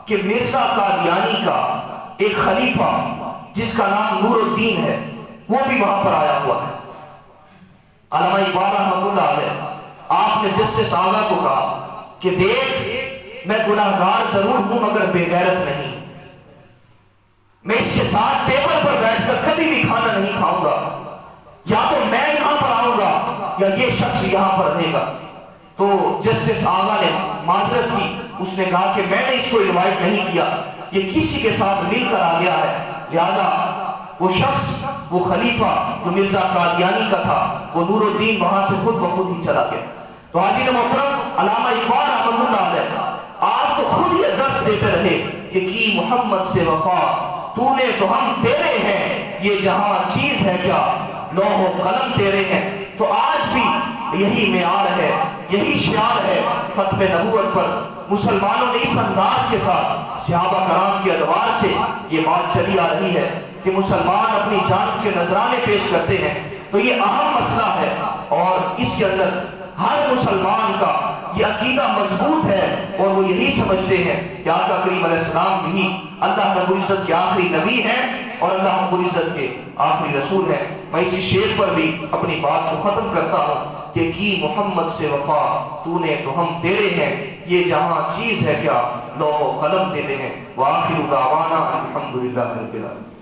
Speaker 1: کہ مرزا قادیانی کا ایک خلیفہ جس کا نام نور الدین ہے وہ بھی وہاں پر آیا ہوا ہے۔ علامہ اقبال رحمۃ اللہ علیہ، آپ نے جسٹس آغا کو کہا کہ دیکھ، میں گناہگار ضرور ہوں مگر بے غیرت نہیں، میں اس کے ساتھ ٹیبل پر بیٹھ کر کبھی بھی کھانا نہیں کھاؤں گا، یا تو میں یہاں پر آؤں گا یا یہ شخص یہاں پر رہے گا۔ تو جسٹس آغا نے معذرت کی، اس نے کہا کہ میں نے اس کو انوائٹ نہیں کیا، یہ کسی کے ساتھ مل کر آ گیا ہے، لہذا وہ شخص، وہ خلیفہ جو مرزا قادیانی کا تھا، وہ نور الدین وہاں سے خود بخود ہی چلا گیا۔ تو حاضرین محترم، علامہ اقبال رحمۃ اللہ علیہ آپ کو خود یہ درس دیتے رہے کہ کی محمد سے وفا، تو نے تو ہم تیرے ہیں، یہ جہاں چیز ہے کیا، لوح و قلم تیرے ہیں۔ تو آج بھی یہی معیار ہے، یہی شعار ہے ختم نبوت پر۔ مسلمانوں نے اس انداز کے ساتھ صحابہ کرام کے ادوار سے یہ بات چلی آ رہی ہے کہ مسلمان اپنی جان کے نذرانے پیش کرتے ہیں، تو یہ اہم مسئلہ ہے اور اس کے اندر ہر مسلمان کا یہ عقیدہ مضبوط ہے اور وہ یہی سمجھتے ہیں کہ آقا کریم علیہ السلام بھی اللہ رب العزت کے آخری نبی ہیں اور اللہ رب العزت کے آخری رسول ہیں۔ میں اسی شعر پر بھی اپنی بات کو ختم کرتا ہوں کہ کی محمد سے وفا، تو نے تو ہم تیرے ہیں، یہ جہاں چیز ہے کیا، لوح و قلم تیرے ہیں۔ وآخر دعوانا الحمدللہ رب العالمین۔